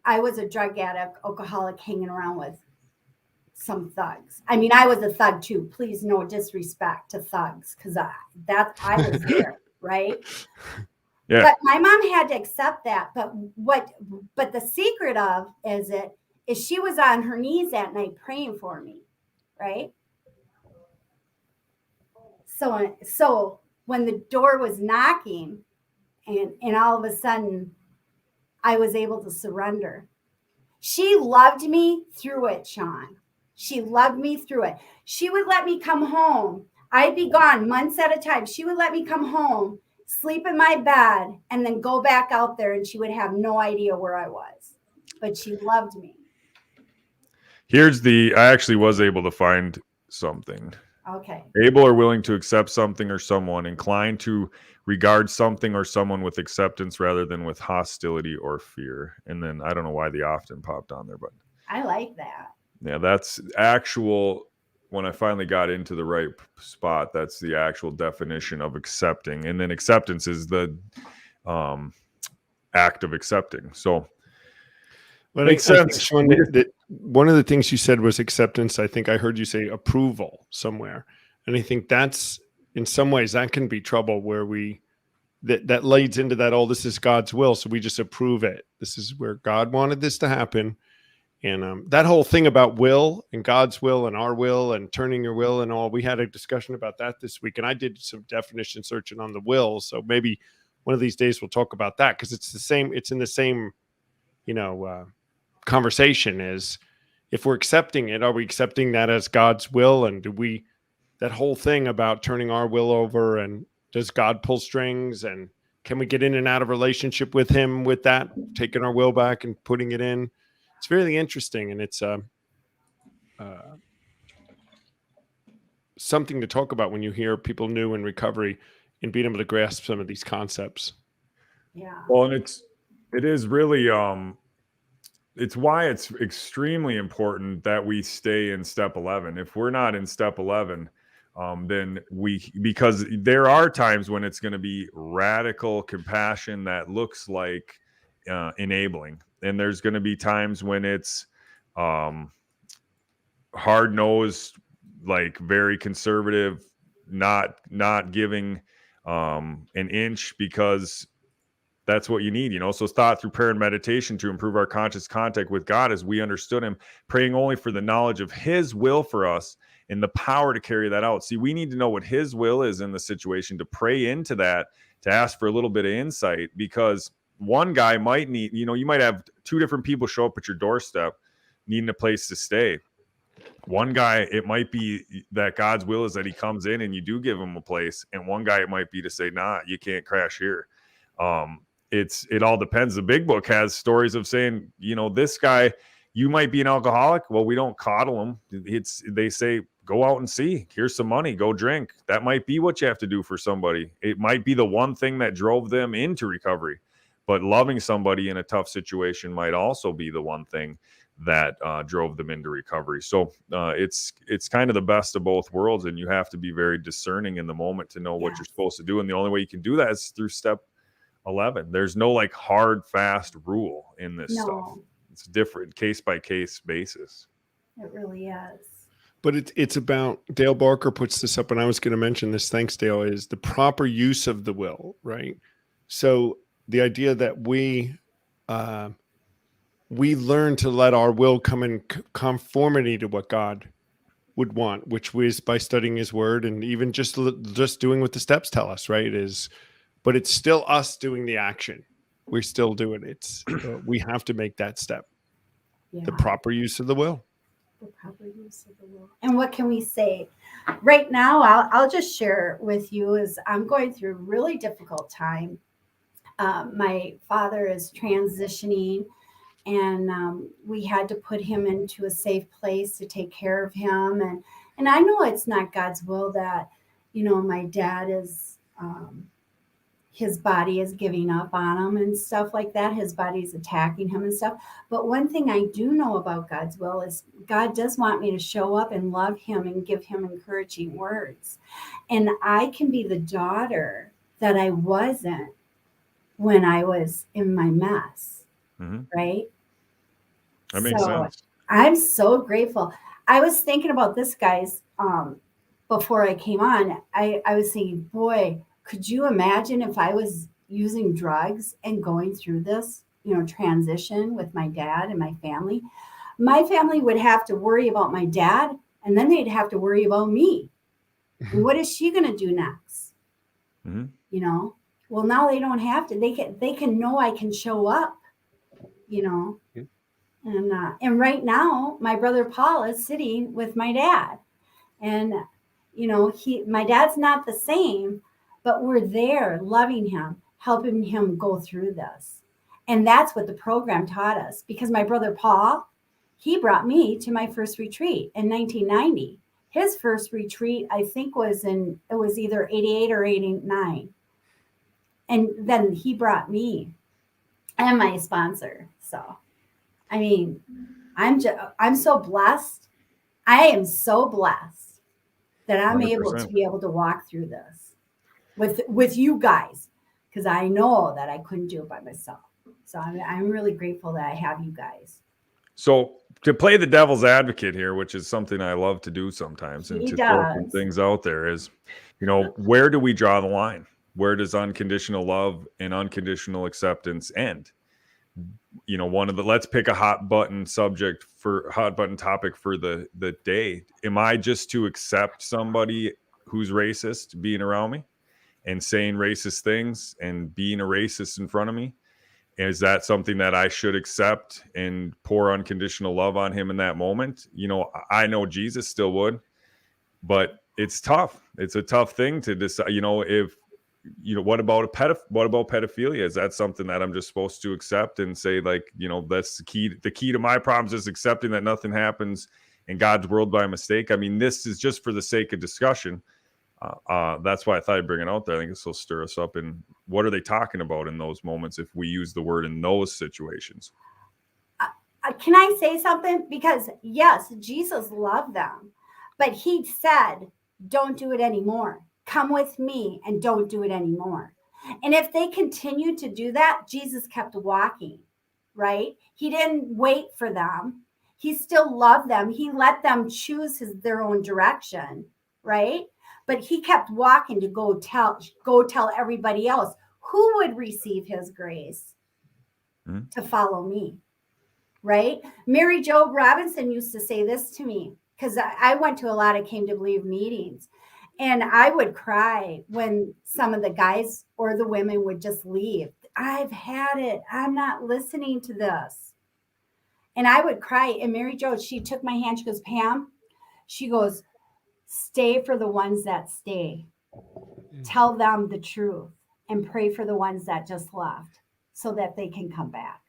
I was a drug addict, alcoholic, hanging around with some thugs. I mean, I was a thug too. Please, no disrespect to thugs, because I was there, right? Yeah. But my mom had to accept that. But the secret of is she was on her knees that night praying for me, right? So when the door was knocking, and all of a sudden I was able to surrender. She loved me through it, Sean. She loved me through it. She would let me come home. I'd be gone months at a time. She would let me come home sleep in my bed, and then go back out there, and she would have no idea where I was. But she loved me. I actually was able to find something. Okay. Able or willing to accept something or someone, inclined to regard something or someone with acceptance rather than with hostility or fear. And then I don't know why the often popped on there, but I like that. yeah, that's actual. When I finally got into the right spot, that's the actual definition of accepting. And then acceptance is the act of accepting. So But makes I think, sense. Sean, that one of the things you said was acceptance. I think I heard you say approval somewhere. And I think that's, in some ways, that can be trouble where that leads into that, oh, this is God's will. So we just approve it. This is where God wanted this to happen. And that whole thing about will and God's will and our will and turning your will and all, we had a discussion about that this week. And I did some definition searching on the will. So maybe one of these days we'll talk about that, because it's in the same, conversation is, if we're accepting it, are we accepting that as God's will? And that whole thing about turning our will over, and does God pull strings, and can we get in and out of relationship with him with that, taking our will back and putting it in? It's really interesting. And it's something to talk about when you hear people new in recovery and being able to grasp some of these concepts. Yeah. Well, and it is really, it's why it's extremely important that we stay in step 11. If we're not in step 11, then because there are times when it's going to be radical compassion that looks like enabling. And there's going to be times when it's hard-nosed, like very conservative, not giving an inch because that's what you need, So thought through prayer and meditation to improve our conscious contact with God as we understood him, praying only for the knowledge of his will for us and the power to carry that out. See, we need to know what his will is in the situation, to pray into that, to ask for a little bit of insight, because one guy might need, you might have two different people show up at your doorstep needing a place to stay. One guy, it might be that God's will is that he comes in and you do give him a place. And one guy, it might be to say, nah, you can't crash here. It all depends. The big book has stories of saying, this guy, you might be an alcoholic. Well, we don't coddle him. They say, go out and see, here's some money, go drink. That might be what you have to do for somebody. It might be the one thing that drove them into recovery, but loving somebody in a tough situation might also be the one thing that drove them into recovery. So it's kind of the best of both worlds. And you have to be very discerning in the moment to know what you're supposed to do. And the only way you can do that is through step 11. There's no like hard, fast rule in this stuff. It's different case by case basis. It really is. But it's about, Dale Barker puts this up, and I was going to mention this, thanks Dale, is the proper use of the will, right? So the idea that we learn to let our will come in conformity to what God would want, which was by studying his word and even just doing what the steps tell us, right? But it's still us doing the action. We're still doing it. We have to make that step. The proper use of the will. The proper use of the will. And what can we say? Right now, I'll just share with you is I'm going through a really difficult time. My father is transitioning, and we had to put him into a safe place to take care of him. And I know it's not God's will that, my dad is, his body is giving up on him and stuff like that. His body's attacking him and stuff. But one thing I do know about God's will is God does want me to show up and love him and give him encouraging words. And I can be the daughter that I wasn't when I was in my mess, right? That makes sense. I'm so grateful. I was thinking about this, guys, before I came on. I was thinking, boy, could you imagine if I was using drugs and going through this, transition with my dad and my family? My family would have to worry about my dad, and then they'd have to worry about me. And what is she going to do next? Well, now they don't have to. They can know I can show up, And right now, my brother Paul is sitting with my dad, and my dad's not the same. but we're there loving him, helping him go through this. And that's what the program taught us, because my brother Paul, he brought me to my first retreat in 1990. His first retreat, I think, it was either 88 or 89. And then he brought me and my sponsor. So, I mean, I'm so blessed. I am so blessed that I'm 100%. able to be able to walk through this with you guys, because I know that I couldn't do it by myself. So I'm really grateful that I have you guys. So to play the devil's advocate here, which is something I love to do sometimes, and He to throw some does. things out there, is, where do we draw the line? Where does unconditional love and unconditional acceptance end? Let's pick a hot button topic for the day. Am I just to accept somebody who's racist being around me and saying racist things and being a racist in front of me? Is that something that I should accept and pour unconditional love on him in that moment? I know Jesus still would, but it's tough. It's a tough thing to decide. What about pedophilia? Is that something that I'm just supposed to accept and say, like, that's the key? The key to my problems is accepting that nothing happens in God's world by mistake. I mean, this is just for the sake of discussion. That's why I thought I'd bring it out there. I think this will stir us up. And what are they talking about in those moments if we use the word in those situations? Can I say something? Because yes, Jesus loved them, but he said, don't do it anymore. Come with me and don't do it anymore. And if they continued to do that, Jesus kept walking, right? He didn't wait for them. He still loved them. He let them choose their own direction, right? But he kept walking to go tell everybody else who would receive his grace to follow me, right? Mary Jo Robinson used to say this to me, because I went to a lot of Came to Believe meetings, and I would cry when some of the guys or the women would just leave. I've had it. I'm not listening to this. And I would cry. And Mary Jo, she took my hand. She goes, Pam, she goes, stay for the ones that stay. Tell them the truth and pray for the ones that just left so that they can come back.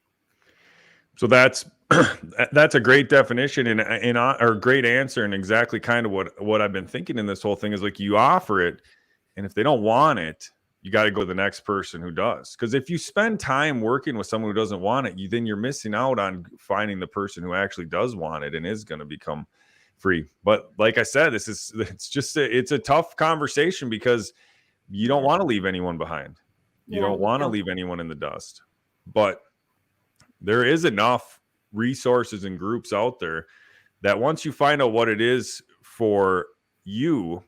So that's a great definition and or great answer, and exactly kind of what I've been thinking in this whole thing is, like, you offer it, and if they don't want it, you got to go to the next person who does. Because if you spend time working with someone who doesn't want it, then you're missing out on finding the person who actually does want it and is going to become free. But like I said, it's a tough conversation, because you don't want to leave anyone behind. You don't want to leave anyone in the dust. But there is enough resources and groups out there that once you find out what it is for you,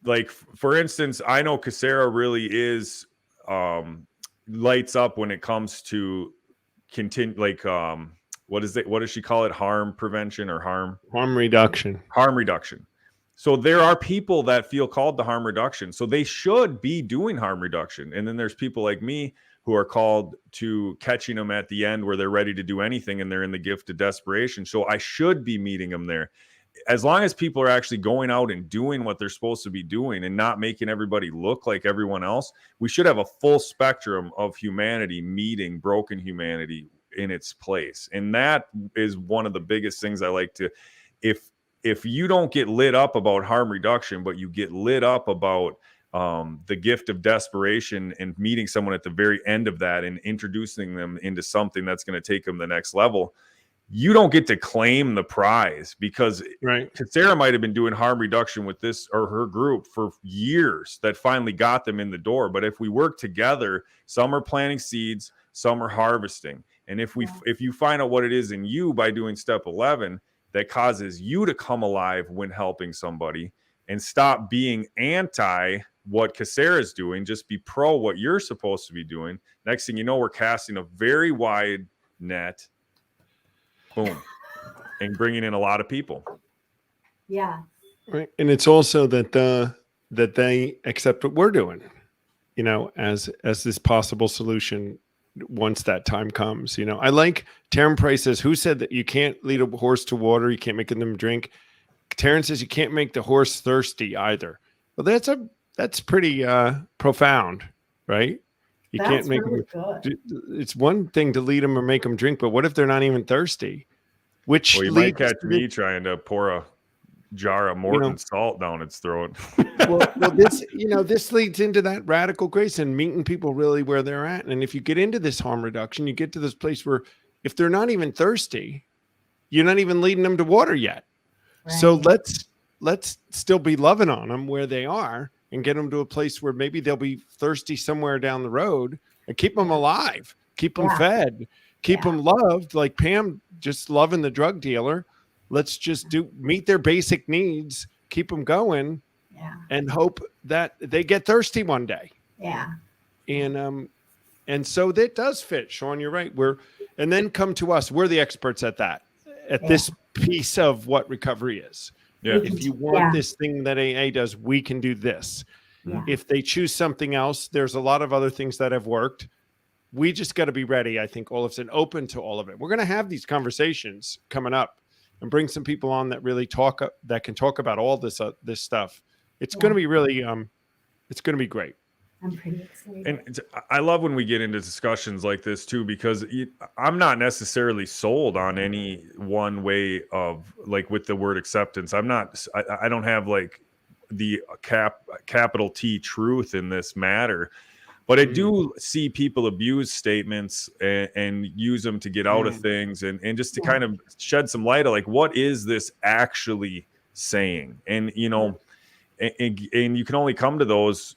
like, for instance, I know Casera really is lights up when it comes to what does she call it? Harm prevention or harm reduction. Harm reduction. So there are people that feel called to harm reduction. So they should be doing harm reduction. And then there's people like me who are called to catching them at the end where they're ready to do anything and they're in the gift of desperation. So I should be meeting them there. As long as people are actually going out and doing what they're supposed to be doing and not making everybody look like everyone else, we should have a full spectrum of humanity meeting broken humanity in its place. And that is one of the biggest things I like to, if you don't get lit up about harm reduction, but you get lit up about the gift of desperation and meeting someone at the very end of that and introducing them into something that's going to take them the next level, you don't get to claim the prize, because Sarah might have been doing harm reduction with this or her group for years that finally got them in the door. But if we work together, some are planting seeds, some are harvesting. And if you find out what it is in you by doing step 11 that causes you to come alive when helping somebody, and stop being anti what Casera is doing, just be pro what you're supposed to be doing. Next thing you know, we're casting a very wide net, boom, and bringing in a lot of people. Yeah. Right. And it's also that they accept what we're doing, as this possible solution once that time comes. I like Taryn Price says, who said that you can't lead a horse to water? You can't make them drink. Taryn says you can't make the horse thirsty either. Well, that's a that's pretty profound, right? You That's can't make really them. good. It's one thing to lead them or make them drink, but what if they're not even thirsty? Which Well, you might leads catch to me trying to pour a jar of Morton salt down its throat. well, this leads into that radical grace and meeting people really where they're at. And if you get into this harm reduction, you get to this place where if they're not even thirsty, you're not even leading them to water yet. So Right. let's still be loving on them where they are and get them to a place where maybe they'll be thirsty somewhere down the road, and keep them alive, keep them Yeah. fed, keep them loved, like Pam just loving the drug dealer. Let's just meet their basic needs, keep them going, Yeah. and hope that they get thirsty one day. Yeah. And so that does fit, Sean. You're right. And then come to us. We're the experts at that, at this piece of what recovery is. Yeah. If you want this thing that AA does, we can do this. Yeah. If they choose something else, there's a lot of other things that have worked. We just got to be ready, I think, Olaf said, open to all of it. We're going to have these conversations coming up and bring some people on that really that can talk about all this stuff. It's going to be really, it's going to be great. I'm pretty excited. And I love when we get into discussions like this too, because I'm not necessarily sold on any one way of, like, with the word acceptance. I don't have like the capital T truth in this matter, but I do see people abuse statements and use them to get out of things and just to kind of shed some light on, like, what is this actually saying? And, and you can only come to those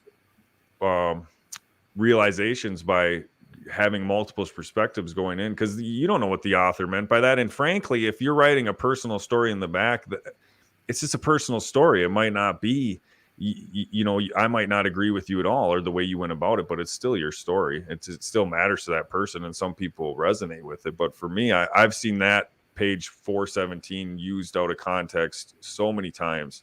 realizations by having multiple perspectives going in, because you don't know what the author meant by that. And frankly, if you're writing a personal story in the back, it's just a personal story. It might not be, I might not agree with you at all or the way you went about it, but it's still your story. It still matters to that person, and some people resonate with it. But for me, I've seen that page 417 used out of context so many times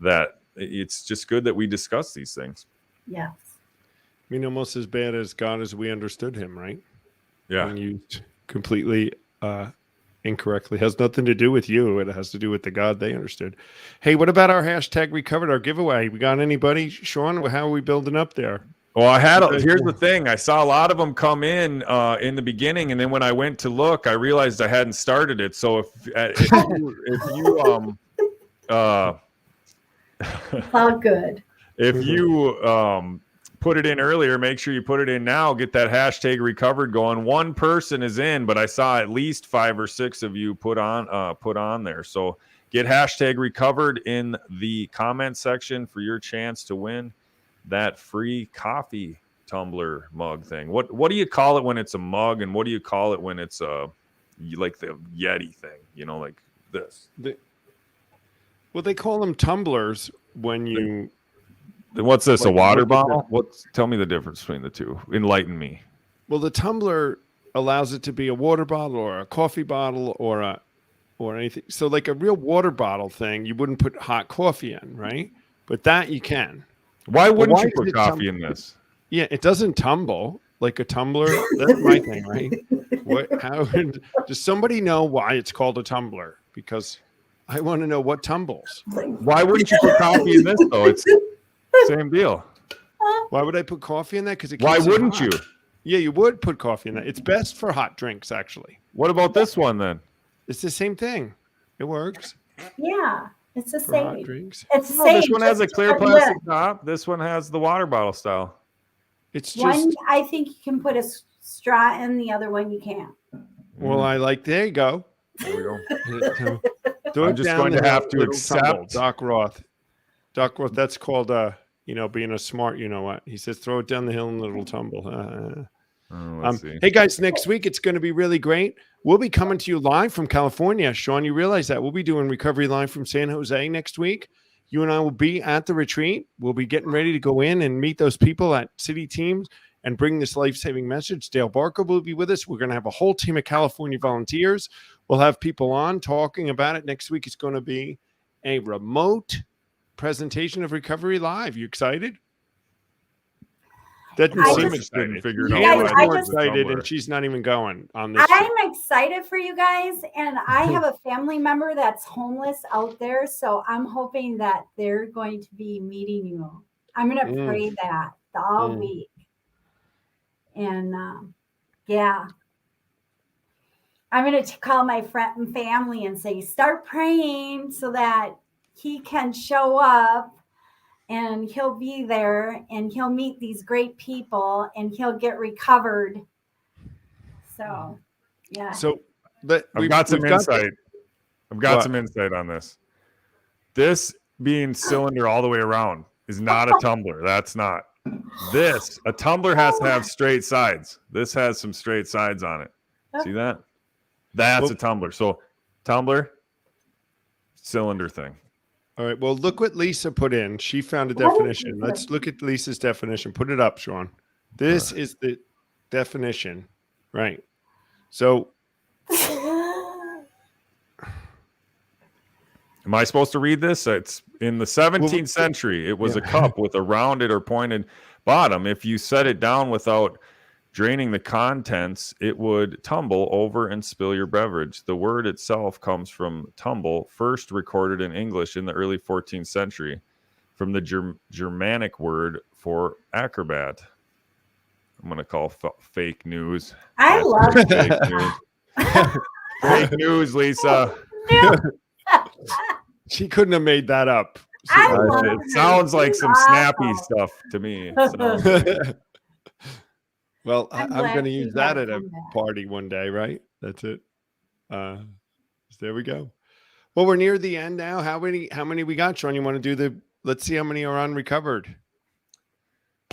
that it's just good that we discuss these things. Yes. I mean, almost as bad as God as we understood him, right? Yeah. And used completely incorrectly. Has nothing to do with you. It has to do with the God they understood. Hey, what about our hashtag recovered, our giveaway? We got anybody, Sean? How are we building up there? Well, here's the thing. I saw a lot of them come in the beginning, and then when I went to look, I realized I hadn't started it. So if you All good. If you put it in earlier, make sure you put it in now. Get that hashtag recovered going. One person is in, but I saw at least 5 or 6 of you put on there. So get hashtag recovered in the comment section for your chance to win that free coffee tumbler mug thing. What do you call it when it's a mug, and what do you call it when it's like the Yeti thing? Like this. Well, they call them tumblers when you. What's this? A water bottle? Tell me the difference between the two. Enlighten me. Well, the tumbler allows it to be a water bottle or a coffee bottle or anything. So, like a real water bottle thing, you wouldn't put hot coffee in, right? But that you can. Why wouldn't you put coffee in this? Yeah, it doesn't tumble like a tumbler. That's my thing, right? How does somebody know why it's called a tumbler? Because I want to know what tumbles. Why wouldn't you put coffee in this though? It's same deal. Why would I put coffee in that? Because why wouldn't you? Yeah, you would put coffee in that. It's best for hot drinks, actually. What about this one then? It's the same thing. It works. Yeah, it's the For same. hot drinks. It's the No, same. this one has a just clear different plastic lid. top. This one has the water bottle style. It's One, just. I think you can put a straw in. The other one you can't. Well, there you go. There we go. I'm just going to have to accept Doc Roth. Doc Roth, that's called being a smart, what? He says, throw it down the hill and it'll tumble. Let's see. Hey guys, next week it's going to be really great. We'll be coming to you live from California. Sean, you realize that we'll be doing Recovery Live from San Jose next week. You and I will be at the retreat. We'll be getting ready to go in and meet those people at City Teams and bring this life-saving message. Dale Barker will be with us. We're going to have a whole team of California volunteers. We'll have people on talking about it. Next week it's going to be a remote presentation of Recovery Live. You excited? Doesn't I seem just- excited. Figure You it guys, out. Hannah's I more just- excited, and she's not even going on this. I'm excited for you guys, and I have a family member that's homeless out there, so I'm hoping that they're going to be meeting you. I'm gonna pray that all week. And yeah, I'm gonna call my friend and family and say, start praying so that he can show up and he'll be there and he'll meet these great people and he'll get recovered. So yeah. So I've got some insight. I've got some insight on this. This being cylinder all the way around is not a tumbler. That's not. A tumbler has to have straight sides. This has some straight sides on it. See that? That's a tumbler. So tumbler, cylinder thing. All right. Well, look what Lisa put in. She found a definition. Let's look at Lisa's definition. Put it up, Sean. This is the definition. Right. So am I supposed to read this? It's in the 17th century. It was a cup with a rounded or pointed bottom. If you set it down without draining the contents, it would tumble over and spill your beverage. The word itself comes from tumble, first recorded in English in the early 14th century, from the Germanic word for acrobat. I'm going to call fake news. I love fake news. Fake news, Lisa. She couldn't have made that up. It sounds like some snappy stuff to me. Well, I'm going to use that at a party one day, right? That's it. There we go. Well, we're near the end now. How many we got, Sean? You want to do let's see how many are unrecovered.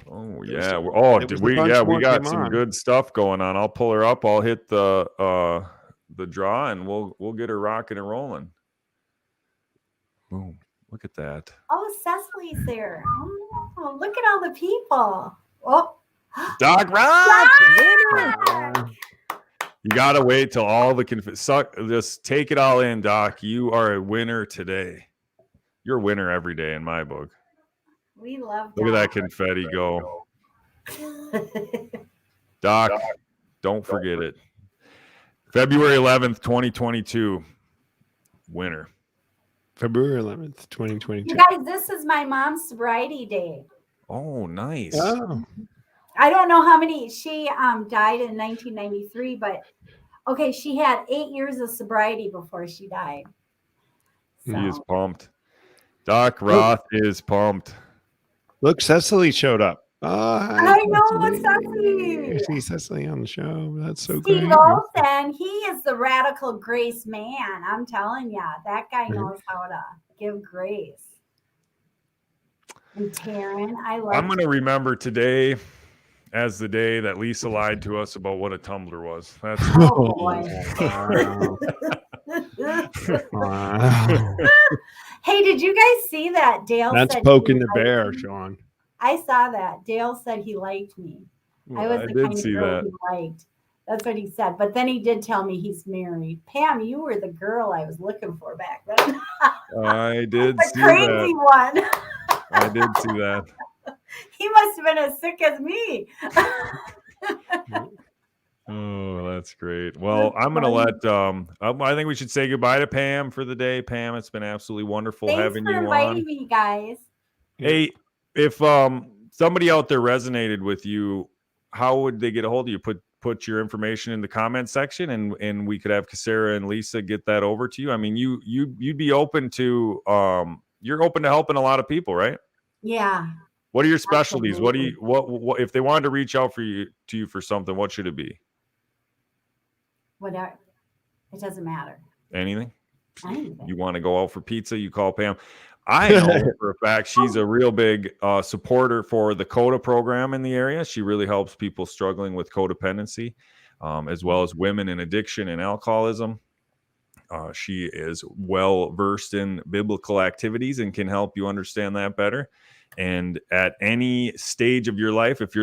Oh yeah. We got some good stuff going on. I'll pull her up. I'll hit the draw and we'll get her rocking and rolling. Boom. Look at that. Oh, Cecily's there. Oh, look at all the people. Oh. Doc Rock! You gotta wait till all the just take it all in, Doc. You are a winner today. You're a winner every day in my book. We love Look at that confetti go. Doc, don't forget it. February 11th, 2022. Winner. February 11th, 2022. You guys, this is my mom's sobriety day. Oh, nice. Oh. I don't know how many. She died in 1993, but okay, she had 8 years of sobriety before she died. So. He is pumped. Doc Roth is pumped. Look, Cecily showed up. I know, it's Cecily. I see Cecily on the show. That's so Steve great. Olsen, he is the radical grace man. I'm telling you, that guy knows how to give grace. And Taryn, I'm going to remember today as the day that Lisa lied to us about what a tumbler was. That's boy. Wow. Hey, did you guys see that? Dale That's said poking the bear, Sean. I saw that. Dale said he liked me. I was the kind of girl he liked. That's what he said. But then he did tell me he's married. Pam, you were the girl I was looking for back then. I did the see crazy that. one. I did see that. He must have been as sick as me. Oh, that's great. Well, I'm going to let, I think we should say goodbye to Pam for the day. Pam, it's been absolutely wonderful having you on. Thanks for inviting me, guys. Hey, if somebody out there resonated with you, how would they get a hold of you? Put your information in the comment section and we could have Casera and Lisa get that over to you. I mean, you'd be open to, you're open to helping a lot of people, right? Yeah. What are your specialties? Absolutely. What if they wanted to reach out to you for something, what should it be? Whatever. It doesn't matter. Anything? Anything. You want to go out for pizza, you call Pam. I know for a fact she's a real big supporter for the CODA program in the area. She really helps people struggling with codependency, as well as women in addiction and alcoholism. She is well versed in biblical activities and can help you understand that better. And at any stage of your life, if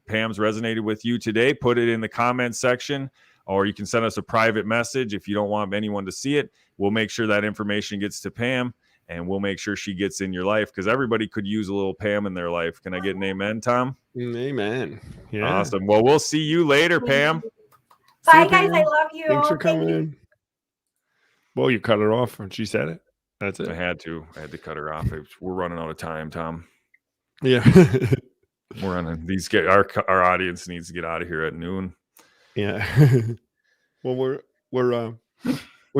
Pam's resonated with you today, put it in the comment section, or you can send us a private message if you don't want anyone to see it. We'll make sure that information gets to Pam, and we'll make sure she gets in your life, because everybody could use a little Pam in their life. Can I get an amen, Tom? Amen. Yeah. Awesome. Well, we'll see you later, Pam. Bye, guys. I love you. Thanks for coming in. Well, you cut her off when she said it. That's it. I had to cut her off. We're running out of time, Tom. Yeah. We're on these. Our audience needs to get out of here at noon. Yeah. Well, we're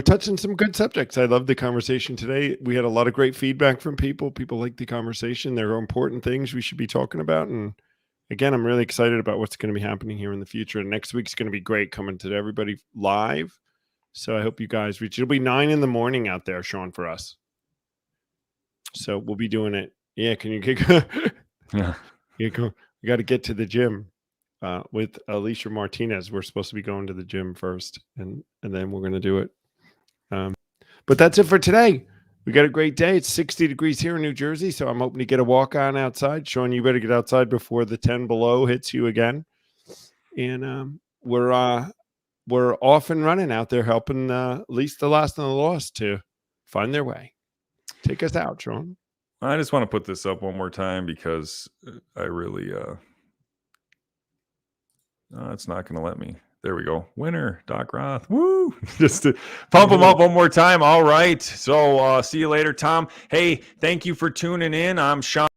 touching some good subjects. I love the conversation today. We had a lot of great feedback from people. People like the conversation. There are important things we should be talking about. And again, I'm really excited about what's going to be happening here in the future. And next week's going to be great, coming to everybody live. So I hope you guys reach. It'll be 9 a.m. out there, Sean, for us. So we'll be doing it. Yeah. Can you get? Yeah. You go. We got to get to the gym with Alicia Martinez. We're supposed to be going to the gym first, and then we're going to do it. But that's it for today. We got a great day. It's 60 degrees here in New Jersey, so I'm hoping to get a walk on outside. Sean, you better get outside before the 10 below hits you again. And we're off and running out there, helping at least the last and the lost to find their way. Take us out, Sean. I just want to put this up one more time because I really it's not going to let me. There we go. Winner, Doc Roth. Woo! Just to pump him up one more time. All right. So see you later, Tom. Hey, thank you for tuning in. I'm Sean.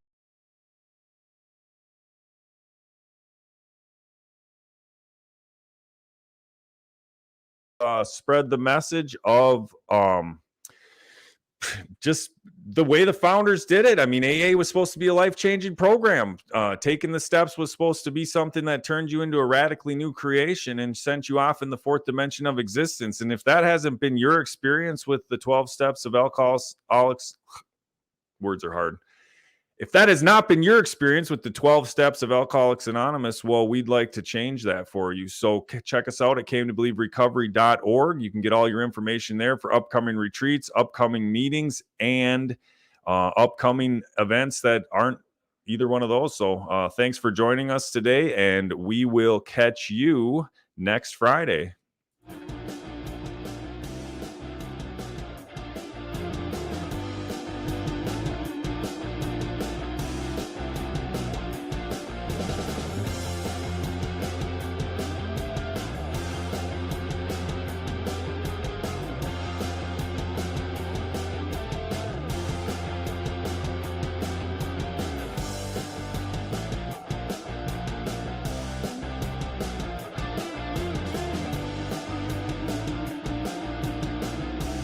Spread the message of just the way the founders did it. I mean, AA was supposed to be a life-changing program. Taking the steps was supposed to be something that turned you into a radically new creation and sent you off in the fourth dimension of existence. And if that hasn't been your experience with the 12 steps of Alcoholics, words are hard. If that has not been your experience with the 12 steps of Alcoholics Anonymous, well, we'd like to change that for you. So check us out at cametobelieverecovery.org. You can get all your information there for upcoming retreats, upcoming meetings, and upcoming events that aren't either one of those. So thanks for joining us today, and we will catch you next Friday.